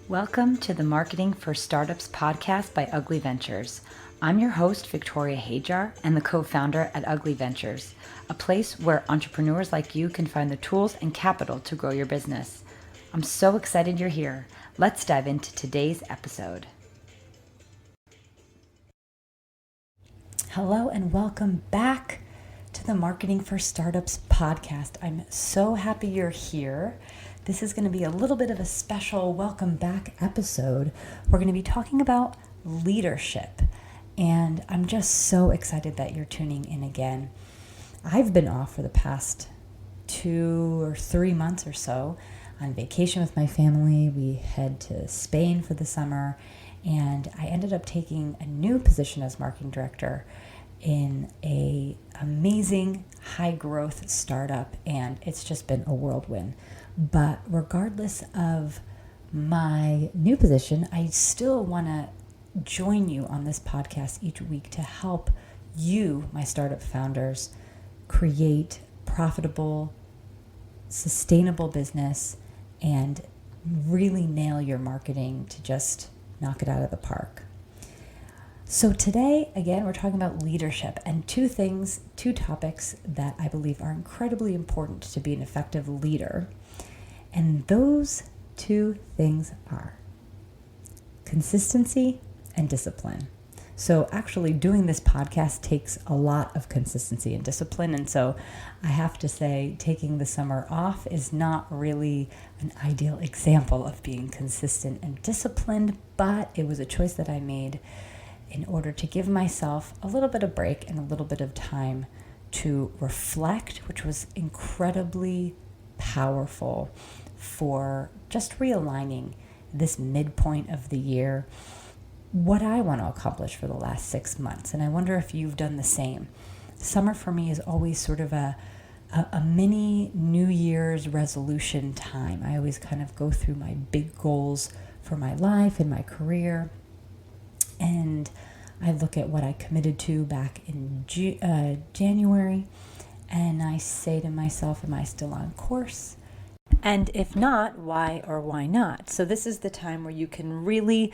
Welcome to the Marketing for Startups podcast by Ugly Ventures. I'm your host, Victoria Hajar, and the co-founder at Ugly Ventures, a place where entrepreneurs like you can find the tools and capital to grow your business. I'm so excited you're here. Let's dive into today's episode. Hello and welcome back to the Marketing for Startups podcast. I'm so happy you're here. This is going to be a little bit of a special welcome back episode. We're going to be talking about leadership, and I'm just so excited that you're tuning in again. I've been off for the past 2 or 3 months or so on vacation with my family. We head to Spain for the summer, and I ended up taking a new position as marketing director in a amazing high growth startup, and it's just been a whirlwind. But regardless of my new position, I still want to join you on this podcast each week to help you, my startup founders, create profitable, sustainable business and really nail your marketing to just knock it out of the park. So today, again, we're talking about leadership and two topics that I believe are incredibly important to be an effective leader. And those two things are consistency and discipline. So actually doing this podcast takes a lot of consistency and discipline. And so I have to say, taking the summer off is not really an ideal example of being consistent and disciplined, but it was a choice that I made in order to give myself a little bit of break and a little bit of time to reflect, which was incredibly powerful for just realigning this midpoint of the year, what I want to accomplish for the last 6 months. And I wonder if you've done the same. Summer for me is always sort of a mini New Year's resolution time. I always kind of go through my big goals for my life and my career. And I look at what I committed to back in January, and I say to myself, am I still on course? And if not, why or why not? So this is the time where you can really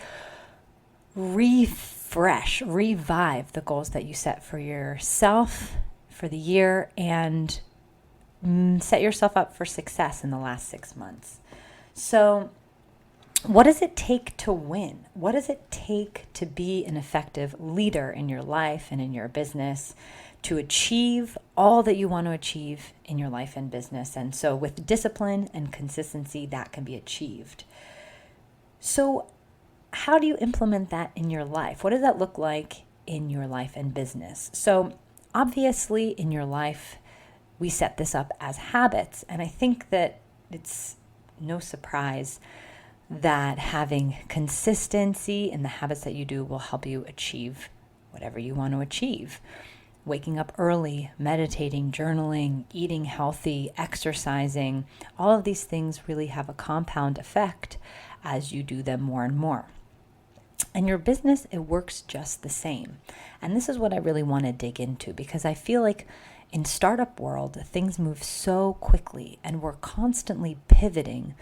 revive the goals that you set for yourself for the year and set yourself up for success in the last 6 months. So what does it take to win? What does it take to be an effective leader in your life and in your business, to achieve all that you want to achieve in your life and business? And so with discipline and consistency, that can be achieved. So how do you implement that in your life? What does that look like in your life and business? So obviously in your life, we set this up as habits. And I think that it's no surprise that having consistency in the habits that you do will help you achieve whatever you want to achieve. Waking up early, meditating, journaling, eating healthy, exercising, all of these things really have a compound effect as you do them more and more. And your business, it works just the same. And this is what I really want to dig into, because I feel like in startup world, things move so quickly and we're constantly pivoting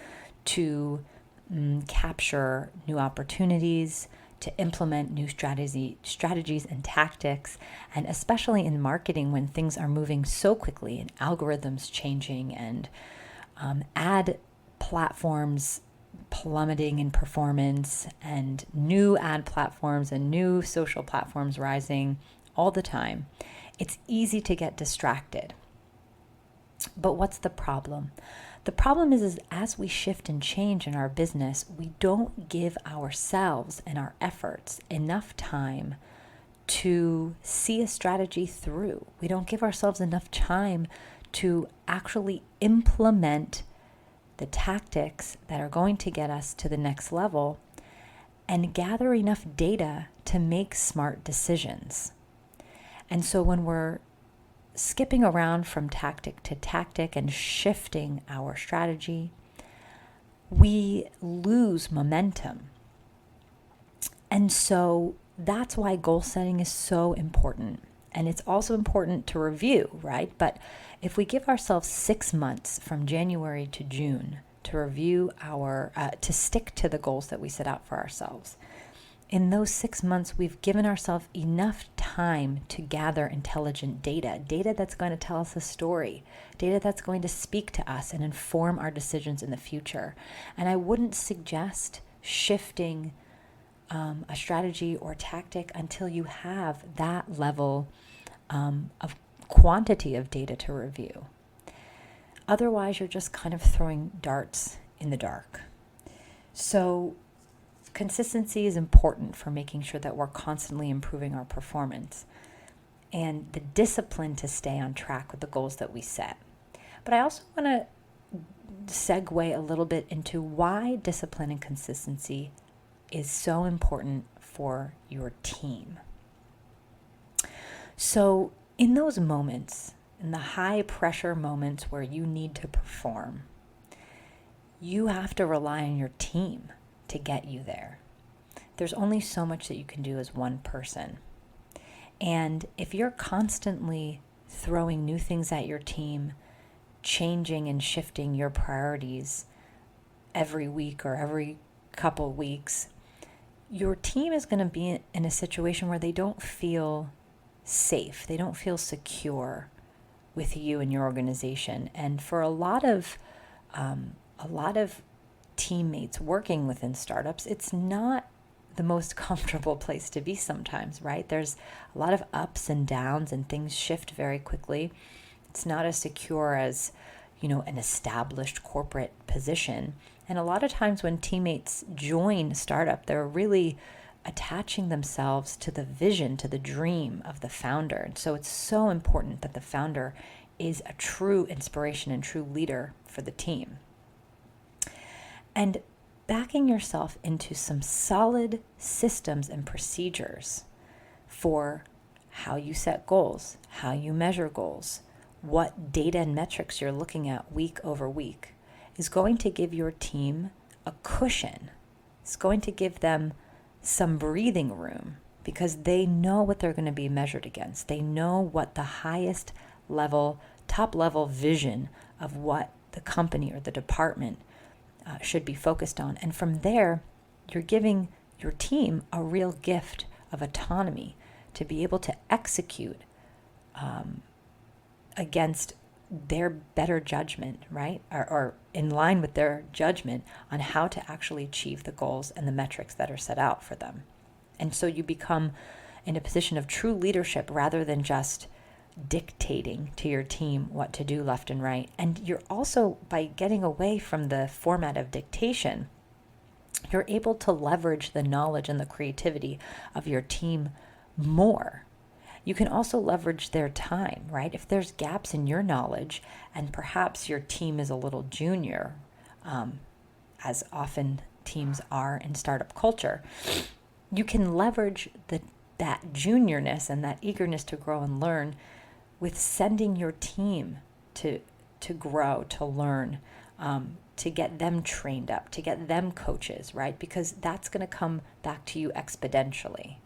to capture new opportunities, to implement new strategies and tactics, and especially in marketing when things are moving so quickly and algorithms changing and ad platforms plummeting in performance and new ad platforms and new social platforms rising all the time. It's easy to get distracted. But what's the problem? The problem is as we shift and change in our business, we don't give ourselves and our efforts enough time to see a strategy through. We don't give ourselves enough time to actually implement the tactics that are going to get us to the next level and gather enough data to make smart decisions. And so when we're skipping around from tactic to tactic and shifting our strategy, we lose momentum. And so that's why goal setting is so important. And it's also important to review, right? But if we give ourselves 6 months from January to June to review to stick to the goals that we set out for ourselves. In those 6 months, we've given ourselves enough time to gather intelligent data that's going to tell us a story, data that's going to speak to us and inform our decisions in the future. And I wouldn't suggest shifting a strategy or tactic until you have that level of quantity of data to review. Otherwise, you're just kind of throwing darts in the dark. So consistency is important for making sure that we're constantly improving our performance and the discipline to stay on track with the goals that we set. But I also want to segue a little bit into why discipline and consistency is so important for your team. So in those moments, in the high pressure moments where you need to perform, you have to rely on your team to get you there. There's only so much that you can do as one person. And if you're constantly throwing new things at your team, changing and shifting your priorities every week or every couple weeks, your team is going to be in a situation where they don't feel safe. They don't feel secure with you and your organization. And for a lot of teammates working within startups, it's not the most comfortable place to be sometimes, right? There's a lot of ups and downs and things shift very quickly. It's not as secure as, an established corporate position. And a lot of times when teammates join a startup, they're really attaching themselves to the vision, to the dream of the founder. And so it's so important that the founder is a true inspiration and true leader for the team. And backing yourself into some solid systems and procedures for how you set goals, how you measure goals, what data and metrics you're looking at week over week is going to give your team a cushion. It's going to give them some breathing room because they know what they're going to be measured against. They know what the highest level, top level vision of what the company or the department should be focused on. And from there, you're giving your team a real gift of autonomy to be able to execute against their better judgment, right? Or in line with their judgment on how to actually achieve the goals and the metrics that are set out for them. And so you become in a position of true leadership rather than just dictating to your team what to do left and right. And you're also, by getting away from the format of dictation, you're able to leverage the knowledge and the creativity of your team more. You can also leverage their time, right? If there's gaps in your knowledge and perhaps your team is a little junior, as often teams are in startup culture, you can leverage that juniorness and that eagerness to grow and learn with sending your team to grow, to learn, to get them trained up, to get them coaches, right? Because that's going to come back to you exponentially.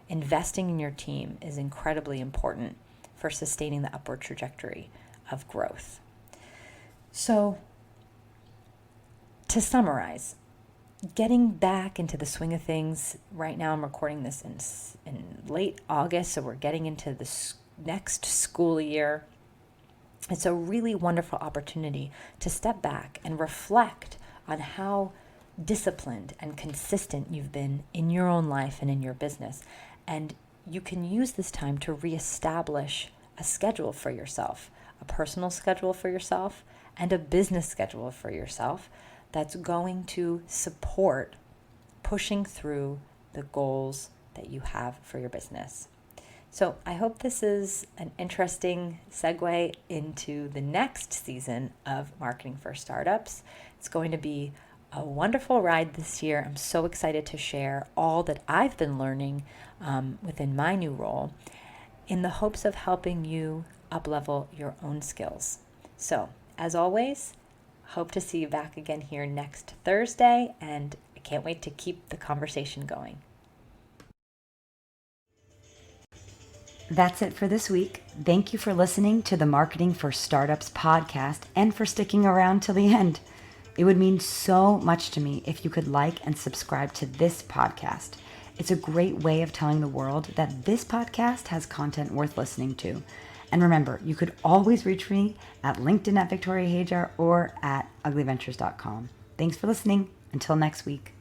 Investing in your team is incredibly important for sustaining the upward trajectory of growth. So, to summarize, getting back into the swing of things, right now I'm recording this in late August, so we're getting into the next school year. It's a really wonderful opportunity to step back and reflect on how disciplined and consistent you've been in your own life and in your business. And you can use this time to reestablish a schedule for yourself, a personal schedule for yourself, and a business schedule for yourself that's going to support pushing through the goals that you have for your business. So I hope this is an interesting segue into the next season of Marketing for Startups. It's going to be a wonderful ride this year. I'm so excited to share all that I've been learning within my new role in the hopes of helping you up-level your own skills. So, as always, hope to see you back again here next Thursday, and I can't wait to keep the conversation going. That's it for this week. Thank you for listening to the Marketing for Startups podcast and for sticking around till the end. It would mean so much to me if you could like and subscribe to this podcast. It's a great way of telling the world that this podcast has content worth listening to. And remember, you could always reach me at LinkedIn at Victoria Hajar or at uglyventures.com. Thanks for listening. Until next week.